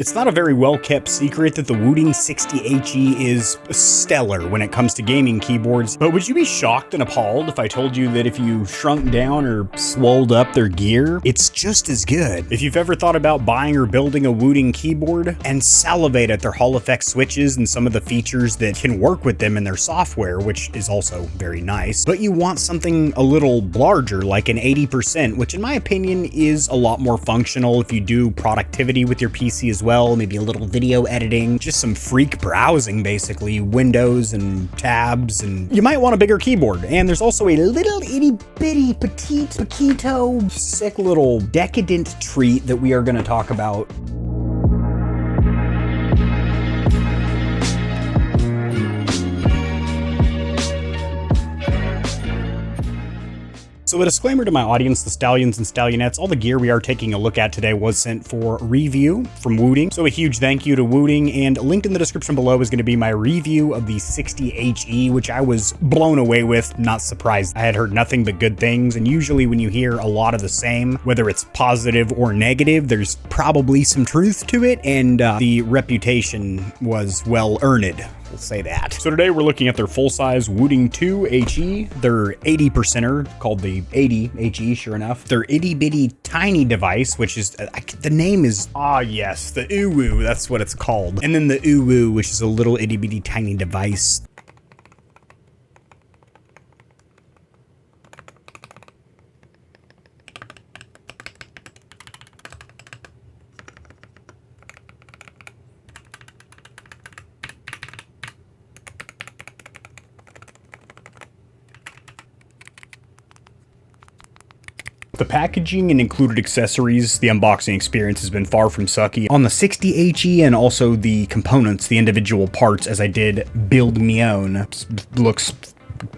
It's not a very well-kept secret that the Wooting 60HE is stellar when it comes to gaming keyboards, but would you be shocked and appalled if I told you that if you shrunk down or swolled up their gear, it's just as good? If you've ever thought about buying or building a Wooting keyboard and salivate at their Hall effect switches and some of the features that can work with them in their software, which is also very nice, but you want something a little larger, like an 80%, which in my opinion is a lot more functional if you do productivity with your PC as well. Maybe a little video editing, just some freak browsing, basically, windows and tabs, and you might want a bigger keyboard. And there's also a little itty bitty petite paquito sick little decadent treat that we are going to talk about. So a disclaimer to my audience, the Stallions and Stallionettes, all the gear we are taking a look at today was sent for review from Wooting. So a huge thank you to Wooting, and linked in the description below is going to be my review of the 60HE, which I was blown away with, not surprised. I had heard nothing but good things, and usually when you hear a lot of the same, whether it's positive or negative, there's probably some truth to it, and the reputation was well earned. We'll say that. So today we're looking at their full-size Wooting 2 HE, their 80%er, called the 80 HE, sure enough. Their itty-bitty tiny device, which is, the name is, yes, the Uwu, that's what it's called. And then the Uwu, which is a little itty-bitty tiny device. The packaging and included accessories, the unboxing experience has been far from sucky. On the 60HE and also the components, the individual parts, as I did build me own, looks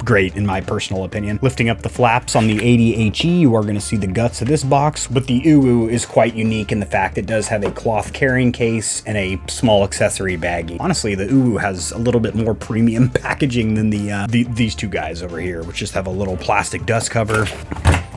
great in my personal opinion. Lifting up the flaps on the 80HE, you are going to see the guts of this box, but the Uwu is quite unique in the fact it does have a cloth carrying case and a small accessory baggie. Honestly, the Uwu has a little bit more premium packaging than these two guys over here, which just have a little plastic dust cover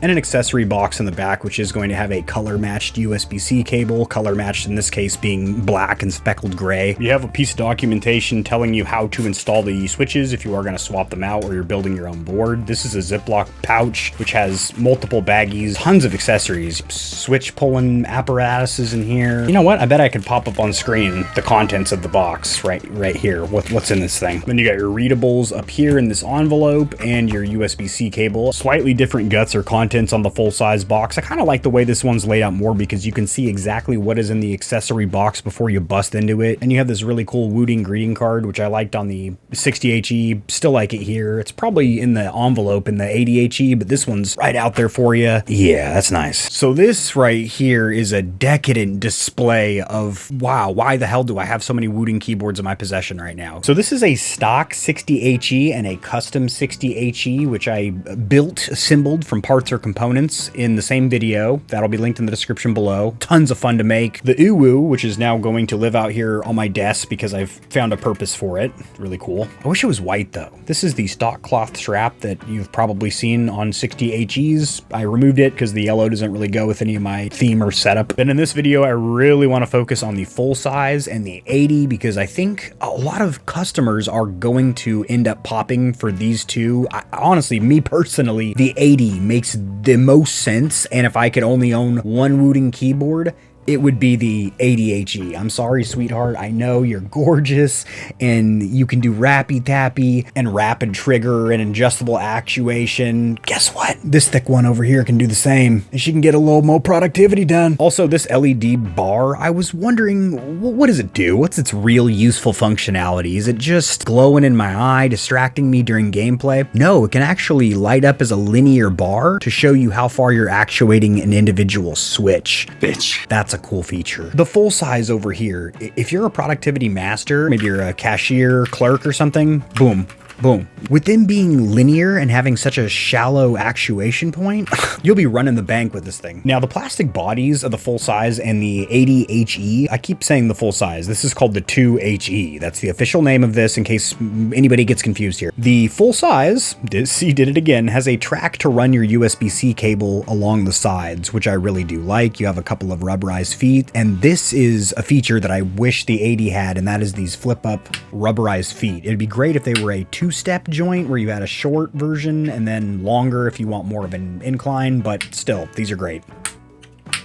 and an accessory box in the back, which is going to have a color-matched USB-C cable, color-matched in this case being black and speckled gray. You have a piece of documentation telling you how to install the switches if you are going to swap them out or you're building your own board. This is a Ziploc pouch, which has multiple baggies, tons of accessories, switch pulling apparatuses in here. You know what? I bet I could pop up on screen the contents of the box right here. What's in this thing? Then you got your readables up here in this envelope and your USB-C cable. Slightly different guts or contents on the full-size box. I kind of like the way this one's laid out more because you can see exactly what is in the accessory box before you bust into it. And you have this really cool Wooting greeting card, which I liked on the 60HE. Still like it here. It's probably in the envelope in the 80HE, but this one's right out there for you. Yeah, that's nice. So this right here is a decadent display of, wow, why the hell do I have so many Wooting keyboards in my possession right now? So this is a stock 60HE and a custom 60HE, which I built, assembled from parts or components in the same video. That'll be linked in the description below. Tons of fun to make. The Uwu, which is now going to live out here on my desk because I've found a purpose for it. Really cool. I wish it was white though. This is the stock cloth strap that you've probably seen on 60HEs. I removed it because the yellow doesn't really go with any of my theme or setup. Then in this video, I really want to focus on the full size and the 80 because I think a lot of customers are going to end up popping for these two. Honestly, me personally, the 80 makes the most sense, and if I could only own one Wooting keyboard, it would be the 80HE. I'm sorry, sweetheart. I know you're gorgeous and you can do rappy tappy and rapid trigger and adjustable actuation. Guess what? This thick one over here can do the same, and she can get a little more productivity done. Also, this LED bar, I was wondering, what does it do? What's its real useful functionality? Is it just glowing in my eye, distracting me during gameplay? No, it can actually light up as a linear bar to show you how far you're actuating an individual switch. Bitch. That's a cool feature. The full size over here, if you're a productivity master, maybe you're a cashier, clerk or something, boom. Boom. With them being linear and having such a shallow actuation point, you'll be running the bank with this thing. Now, the plastic bodies of the full size and the 80HE, I keep saying the full size. This is called the 2HE. That's the official name of this in case anybody gets confused here. The full size, did it again, has a track to run your USB-C cable along the sides, which I really do like. You have a couple of rubberized feet, and this is a feature that I wish the 80 had, and that is these flip-up rubberized feet. It'd be great if they were a two-step joint where you had a short version and then longer if you want more of an incline, but still, these are great.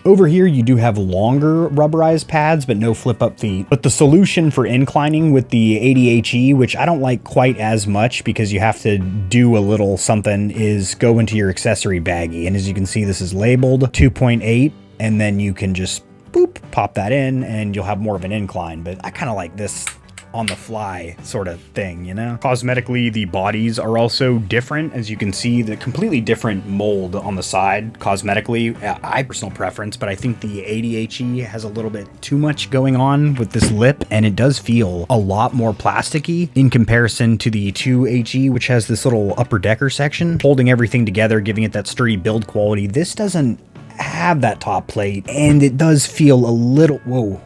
Over here, you do have longer rubberized pads, but no flip-up feet. But the solution for inclining with the 80HE, which I don't like quite as much because you have to do a little something, is go into your accessory baggie. And as you can see, this is labeled 2.8, and then you can just boop, pop that in, and you'll have more of an incline. But I kind of like this on the fly sort of thing, you know? Cosmetically, the bodies are also different. As you can see, the completely different mold on the side cosmetically. I personal preference, but I think the 80HE has a little bit too much going on with this lip, and it does feel a lot more plasticky in comparison to the 2HE, which has this little upper decker section holding everything together, giving it that sturdy build quality. This doesn't have that top plate, and it does feel a little, whoa,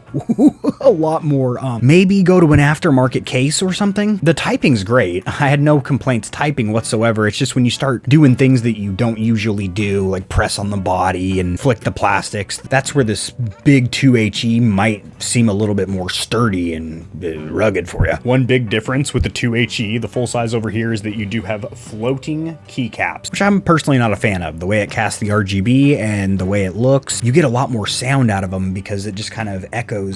a lot more, maybe go to an aftermarket case or something. The typing's great. I had no complaints typing whatsoever. It's just when you start doing things that you don't usually do, like press on the body and flick the plastics, that's where this big 2HE might seem a little bit more sturdy and rugged for you. One big difference with the 2HE, the full size over here, is that you do have floating keycaps, which I'm personally not a fan of. The way it casts the RGB and the way it looks, you get a lot more sound out of them because it just kind of echoes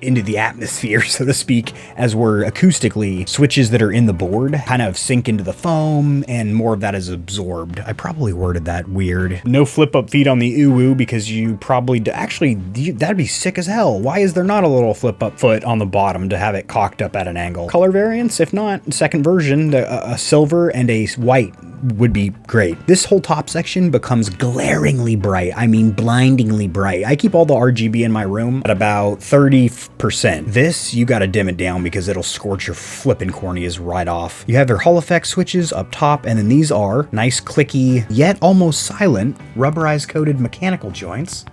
into the atmosphere, so to speak, as we're acoustically, switches that are in the board kind of sink into the foam and more of that is absorbed. I probably worded that weird. No flip up feet on the Uwu because you probably, actually, that'd be sick as hell. Why is there not a little flip up foot on the bottom to have it cocked up at an angle? Color variants, if not, second version, a silver and a white would be great. This whole top section becomes glaringly bright. I mean, blindingly bright. I keep all the RGB in my room at about 30%. This, you gotta dim it down because it'll scorch your flipping corneas right off. You have your Hall effect switches up top, and then these are nice clicky, yet almost silent, rubberized coated mechanical joints.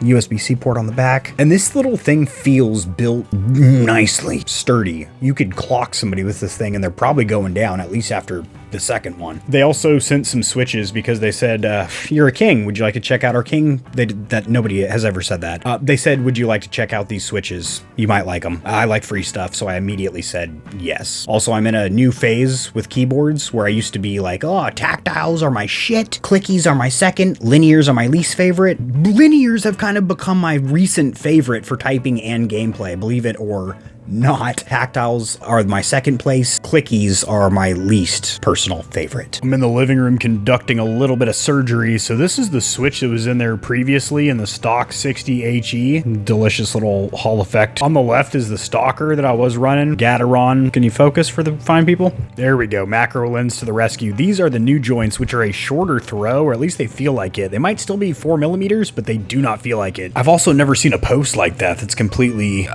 USB-C port on the back, and this little thing feels built nicely sturdy. You could clock somebody with this thing and they're probably going down at least after the second one. They also sent some switches because they said, you're a king, would you like to check out our king? That nobody has ever said that. They said, would you like to check out these switches? You might like them. I like free stuff, so I immediately said yes. Also, I'm in a new phase with keyboards where I used to be like, oh, tactiles are my shit, clickies are my second, linears are my least favorite. Linears have kind of become my recent favorite for typing and gameplay, believe it or not. Tactiles are my second place. Clickies are my least personal favorite. I'm in the living room conducting a little bit of surgery. So this is the switch that was in there previously in the stock 60HE. Delicious little Hall effect. On the left is the stalker that I was running. Gateron. Can you focus for the fine people? There we go. Macro lens to the rescue. These are the new joints, which are a shorter throw, or at least they feel like it. They might still be 4mm, but they do not feel like it. I've also never seen a post like that. That's completely,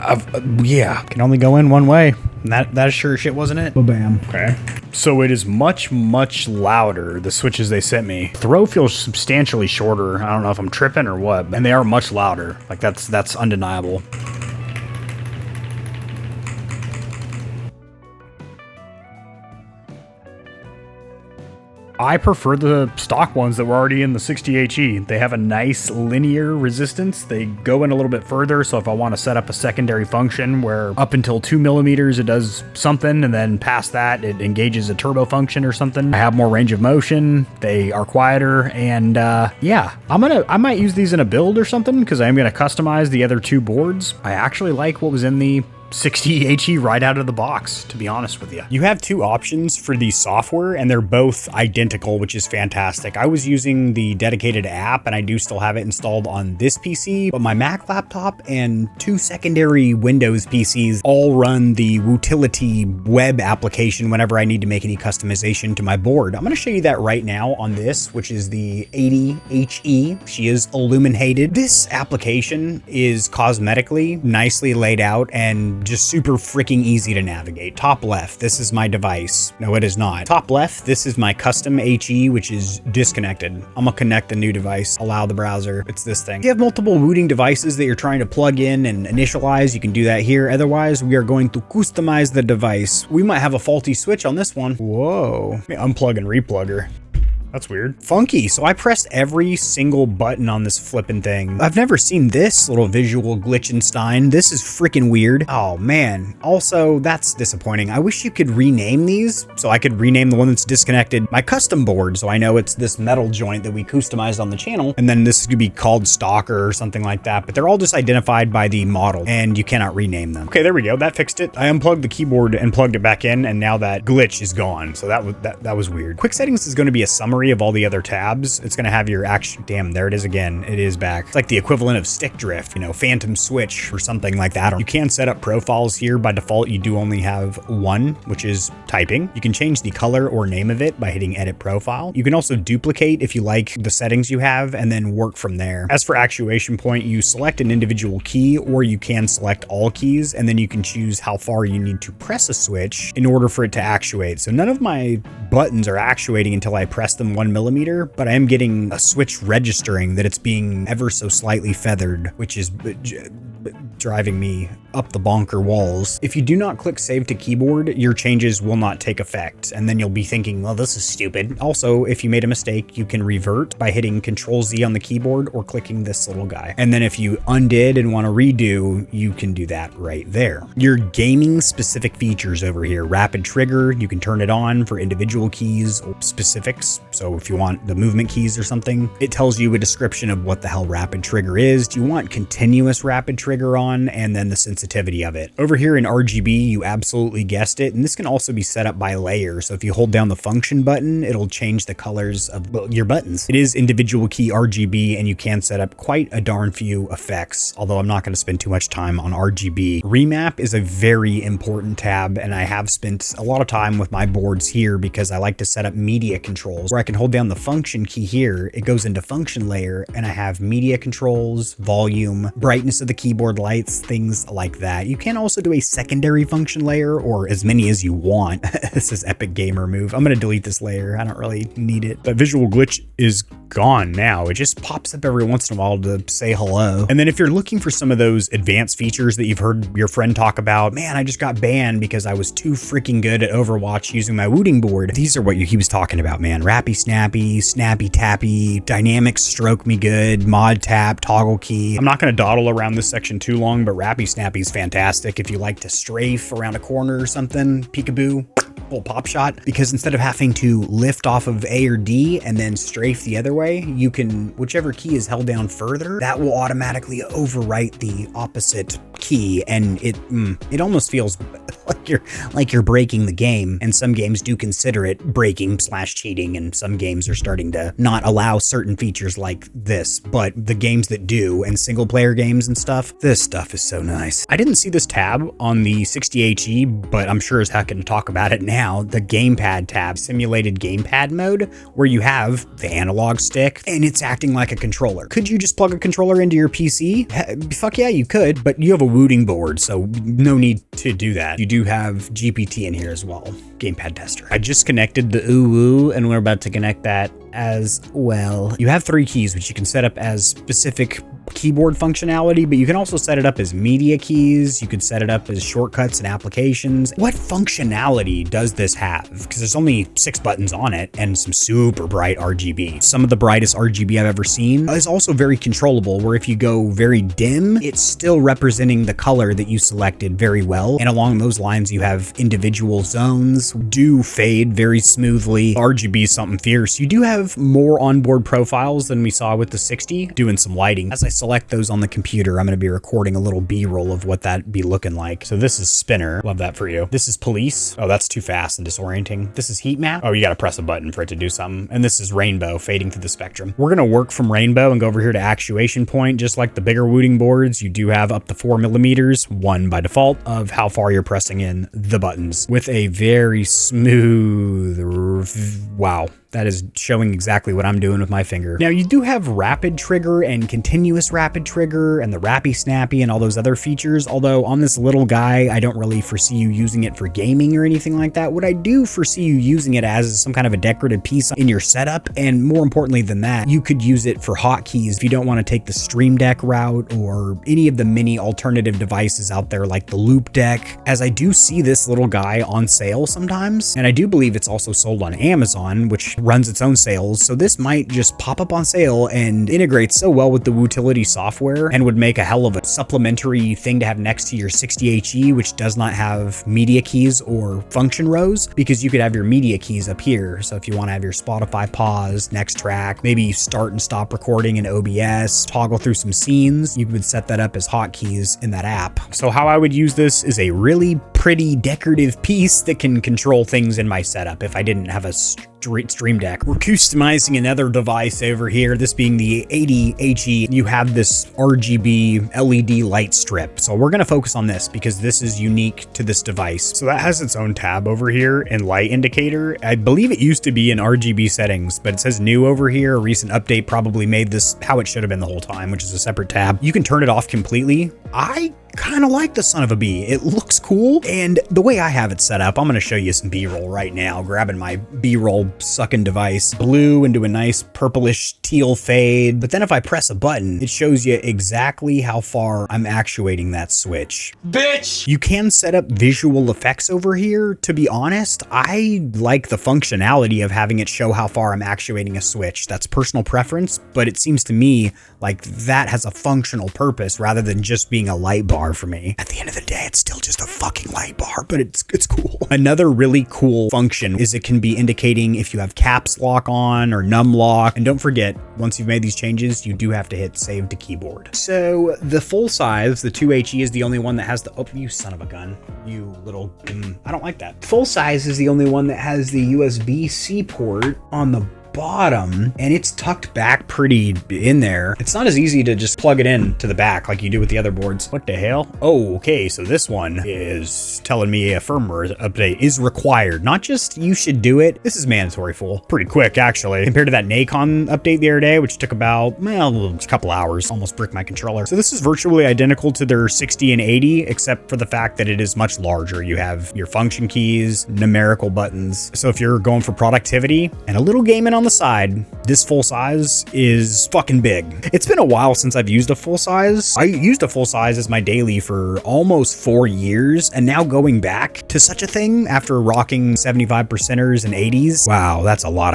yeah. Can only go in one way. That sure shit wasn't it. Bam. Okay. So it is much louder, the switches they sent me. Throw feels substantially shorter. I don't know if I'm tripping or what, and they are much louder. Like that's undeniable. I prefer the stock ones that were already in the 60HE. They have a nice linear resistance. They go in a little bit further, so if I want to set up a secondary function where up until 2mm it does something, and then past that it engages a turbo function or something, I have more range of motion. They are quieter, and yeah, I might use these in a build or something because I am going to customize the other two boards. I actually like what was in the 60HE right out of the box, to be honest with you. You have two options for the software, and they're both identical, which is fantastic. I was using the dedicated app, and I do still have it installed on this PC, but my Mac laptop and two secondary Windows PCs all run the Wootility web application whenever I need to make any customization to my board. I'm going to show you that right now on this, which is the 80HE. She is illuminated. This application is cosmetically nicely laid out and just super freaking easy to navigate. Top left, this is my device. No, it is not. Top left, this is my custom HE, which is disconnected. I'm gonna connect the new device, allow the browser. It's this thing. If you have multiple Wooting devices that you're trying to plug in and initialize, you can do that here. Otherwise, we are going to customize the device. We might have a faulty switch on this one. Whoa. Let me unplug and replug her. That's weird. Funky. So I pressed every single button on this flipping thing. I've never seen this little visual Glitchenstein. This is freaking weird. Oh man. Also, that's disappointing. I wish you could rename these so I could rename the one that's disconnected my custom board. So I know it's this metal joint that we customized on the channel. And then this could be called Stalker or something like that. But they're all just identified by the model and you cannot rename them. Okay, there we go. That fixed it. I unplugged the keyboard and plugged it back in and now that glitch is gone. So that was weird. Quick settings is going to be a summary of all the other tabs. It's going to have your action. Damn, there it is again. It is back. It's like the equivalent of stick drift, you know, phantom switch or something like that. You can set up profiles here. By default, you do only have one, which is typing. You can change the color or name of it by hitting edit profile. You can also duplicate if you like the settings you have and then work from there. As for actuation point, you select an individual key or you can select all keys and then you can choose how far you need to press a switch in order for it to actuate. So none of my buttons are actuating until I press them 1 millimeter, but I am getting a switch registering that it's being ever so slightly feathered, which is driving me up the bonker walls. If you do not click save to keyboard, your changes will not take effect, and then you'll be thinking, well, this is stupid. Also, if you made a mistake, you can revert by hitting Control Z on the keyboard or clicking this little guy. And then if you undid and want to redo, you can do that right there. Your gaming specific features over here, rapid trigger, you can turn it on for individual keys or specifics. So if you want the movement keys or something, it tells you a description of what the hell rapid trigger is. Do you want continuous rapid trigger on, and then the sensitivity of it. Over here in RGB, you absolutely guessed it, and this can also be set up by layer. So if you hold down the function button, it'll change the colors of your buttons. It is individual key RGB, and you can set up quite a darn few effects, although I'm not going to spend too much time on RGB. Remap is a very important tab, and I have spent a lot of time with my boards here because I like to set up media controls where I can hold down the function key here, it goes into function layer, and I have media controls, volume, brightness of the keyboard lights, things like that. You can also do a secondary function layer or as many as you want. This is epic gamer move. I'm going to delete this layer. I don't really need it. That visual glitch is gone now. It just pops up every once in a while to say hello. And then if you're looking for some of those advanced features that you've heard your friend talk about, man, I just got banned because I was too freaking good at Overwatch using my Wooting board. These are what he was talking about, man. Rappy snappy, snappy tappy, dynamic stroke me good, mod tap, toggle key. I'm not going to dawdle around this section too long, but rappy snappy is fantastic if you like to strafe around a corner or something. Peekaboo. Little pop shot, because instead of having to lift off of A or D and then strafe the other way, you can, whichever key is held down further, that will automatically overwrite the opposite key, and it almost feels like you're breaking the game. And some games do consider it breaking / cheating, and some games are starting to not allow certain features like this, but the games that do, and single player games and stuff, this stuff is so nice. I didn't see this tab on the 60HE, but I'm sure as heck can talk about it now. The gamepad tab, simulated gamepad mode, where you have the analog stick and it's acting like a controller. Could you just plug a controller into your PC? Fuck yeah, you could, but you have a Wooting board, so no need to do that. You do have GPT in here as well. Gamepad tester. I just connected the Uwu and we're about to connect that as well. You have 3 keys, which you can set up as specific keyboard functionality, but you can also set it up as media keys. You could set it up as shortcuts and applications. What functionality does this have? Because there's only 6 buttons on it and some super bright RGB. Some of the brightest RGB I've ever seen. Is also very controllable, where if you go very dim, it's still representing the color that you selected very well. And along those lines, you have individual zones, do fade very smoothly. RGB is something fierce. You do have more onboard profiles than we saw with the 60, doing some lighting. As I select those on the computer, I'm going to be recording a little B-roll of what that'd be looking like. So this is spinner. Love that for you. This is police. Oh, that's too fast and disorienting. This is heat map. Oh, you got to press a button for it to do something. And this is rainbow, fading through the spectrum. We're going to work from rainbow and go over here to actuation point. Just like the bigger Wooting boards, you do have up to 4 millimeters, 1 by default, of how far you're pressing in the buttons with a very smooth wow. That is showing exactly what I'm doing with my finger. Now, you do have rapid trigger and continuous rapid trigger and the rappy snappy and all those other features, although on this little guy, I don't really foresee you using it for gaming or anything like that. What I do foresee you using it as is some kind of a decorative piece in your setup, and more importantly than that, you could use it for hotkeys if you don't want to take the Stream Deck route or any of the mini alternative devices out there like the Loop Deck, as I do see this little guy on sale sometimes, and I do believe it's also sold on Amazon, which runs its own sales, so this might just pop up on sale and integrate so well with the Wootility software and would make a hell of a supplementary thing to have next to your 60HE, which does not have media keys or function rows, because you could have your media keys up here. So if you want to have your Spotify pause, next track, maybe start and stop recording in OBS, toggle through some scenes, you would set that up as hotkeys in that app. So how I would use this is a really pretty decorative piece that can control things in my setup if I didn't have a Stream Deck. We're customizing another device over here, this being the 80HE. You have this RGB LED light strip. So we're going to focus on this because this is unique to this device. So that has its own tab over here and light indicator. I believe it used to be in RGB settings, but it says new over here. A recent update probably made this how it should have been the whole time, which is a separate tab. You can turn it off completely. I kind of like the son of a bee. It looks cool, and the way I have it set up, I'm going to show you some B-roll right now, grabbing my B-roll sucking device, blue into a nice purplish teal fade, but then if I press a button, it shows you exactly how far I'm actuating that switch. Bitch! You can set up visual effects over here. To be honest, I like the functionality of having it show how far I'm actuating a switch. That's personal preference, but it seems to me like that has a functional purpose rather than just being a light bar for me. At the end of the day, it's still just a fucking light bar, but it's cool. Another really cool function is it can be indicating if you have caps lock on or num lock. And don't forget, once you've made these changes, you do have to hit save to keyboard. So the full size, the 2HE, is the only one that has the, oh, you son of a gun. You little, I don't like that. Full size is the only one that has the USB-C port on the bottom, and it's tucked back pretty in there. It's not as easy to just plug it in to the back like you do with the other boards. What the hell? Oh, okay, so this one is telling me a firmware update is required. Not just you should do it, this is mandatory, fool. Pretty quick, actually, compared to that Nacon update the other day, which took about, well, a couple hours, almost bricked my controller. So this is virtually identical to their 60 and 80, except for the fact that it is much larger. You have your function keys, numerical buttons. So if you're going for productivity and a little gaming on the side, this full size is fucking big. It's been a while since I've used a full size. I used a full size as my daily for almost 4 years, and now going back to such a thing after rocking 75%ers and 80s. Wow, that's a lot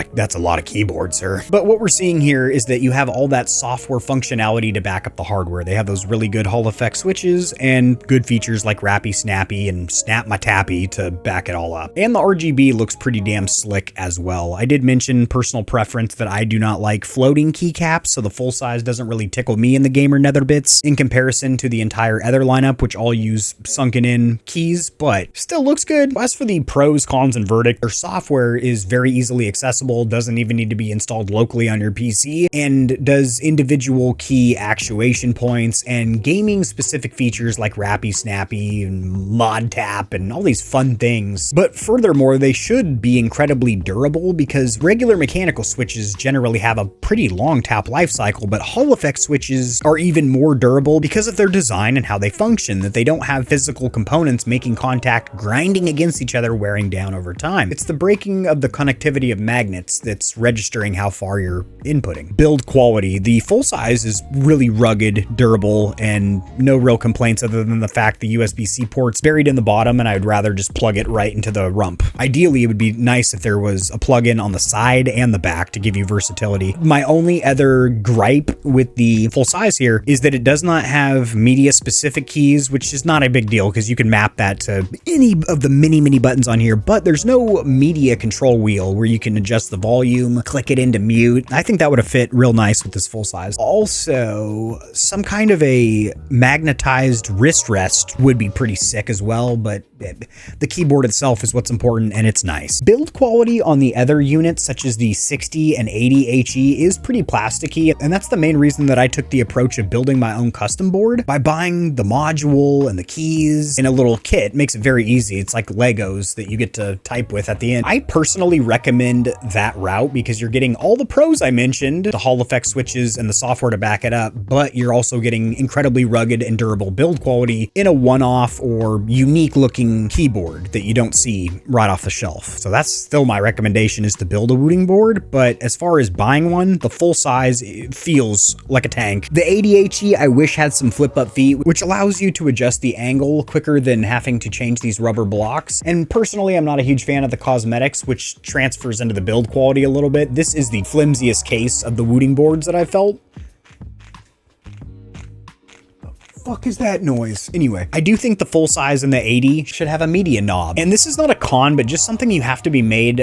of keyboard, sir. But what we're seeing here is that you have all that software functionality to back up the hardware. They have those really good Hall effect switches and good features like Rappy Snappy and Snap My Tappy to back it all up. And the RGB looks pretty damn slick as well. I did mention personal preference that I do not like floating keycaps, so the full size doesn't really tickle me in the gamer nether bits in comparison to the entire other lineup, which all use sunken in keys, but still looks good. As for the pros, cons, and verdict, their software is very easily accessible, doesn't even need to be installed locally on your PC, and does individual key actuation points and gaming specific features like Rappy Snappy and Mod Tap and all these fun things. But furthermore, they should be incredibly durable because regular mechanical switches generally have a pretty long tap life cycle, but Hall effect switches are even more durable because of their design and how they function, that they don't have physical components making contact, grinding against each other, wearing down over time. It's the breaking of the connectivity of magnets that's registering how far you're inputting. Build quality. The full size is really rugged, durable, and no real complaints other than the fact the USB-C port's buried in the bottom and I'd rather just plug it right into the rump. Ideally, it would be nice if there was a plug-in on the side and the back to give you versatility. My only other gripe with the full size here is that it does not have media specific keys, which is not a big deal because you can map that to any of the mini buttons on here, but there's no media control wheel where you can adjust the volume, click it into mute. I think that would have fit real nice with this full size. Also, some kind of a magnetized wrist rest would be pretty sick as well, but the keyboard itself is what's important, and it's nice. Build quality on the other units, such as the 60 and 80 HE, is pretty plasticky, and that's the main reason that I took the approach of building my own custom board by buying the module and the keys in a little kit. It makes it very easy. It's like Legos that you get to type with at the end. I personally recommend that route because you're getting all the pros I mentioned, the Hall effect switches and the software to back it up, but you're also getting incredibly rugged and durable build quality in a one-off or unique looking keyboard that you don't see right off the shelf. So that's still my recommendation, is to build a Wooting board, but as far as buying one, the full size, it feels like a tank. The 80 HE I wish had some flip up feet, which allows you to adjust the angle quicker than having to change these rubber blocks. And personally, I'm not a huge fan of the cosmetics, which transfers into the build quality a little bit. This is the flimsiest case of the Wooting boards that I felt. Fuck is that noise? Anyway, I do think the full size in the 80 should have a media knob. And this is not a con, but just something you have to be made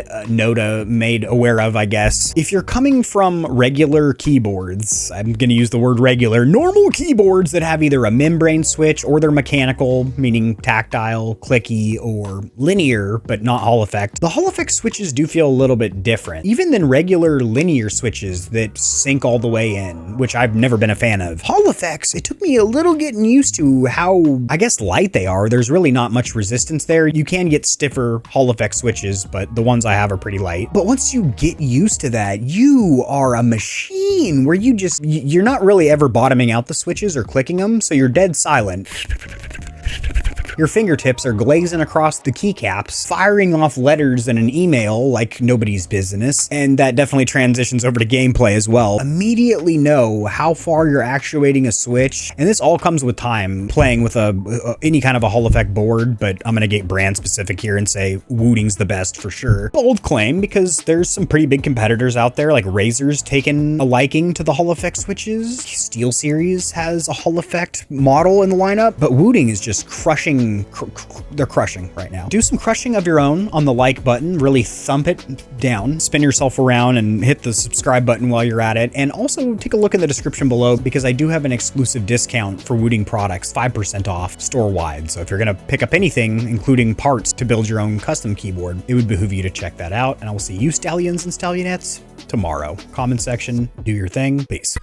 aware of, I guess. If you're coming from regular keyboards, I'm gonna use the word regular, normal keyboards that have either a membrane switch or they're mechanical, meaning tactile, clicky, or linear, but not Hall effect. The Hall effect switches do feel a little bit different, even than regular linear switches that sync all the way in, which I've never been a fan of. Hall effects, it took me a little getting used to how, I guess, light they are. There's really not much resistance there. You can get stiffer Hall effect switches, but the ones I have are pretty light. But once you get used to that, you are a machine where you're not really ever bottoming out the switches or clicking them, so you're dead silent. Your fingertips are glazing across the keycaps, firing off letters in an email like nobody's business, and that definitely transitions over to gameplay as well. Immediately know how far you're actuating a switch, and this all comes with time playing with any kind of a Hall effect board, but I'm gonna get brand specific here and say Wooting's the best for sure. Bold claim, because there's some pretty big competitors out there, like Razer's taken a liking to the Hall effect switches. SteelSeries has a Hall effect model in the lineup, but Wooting is just crushing. They're crushing right now. Do some crushing of your own on the like button, really thump it down, spin yourself around and hit the subscribe button while you're at it. And also take a look in the description below because I do have an exclusive discount for Wooting products, 5% off store-wide. So if you're gonna pick up anything, including parts to build your own custom keyboard, it would behoove you to check that out. And I will see you Stallions and Stallionettes tomorrow. Comment section, do your thing. Peace.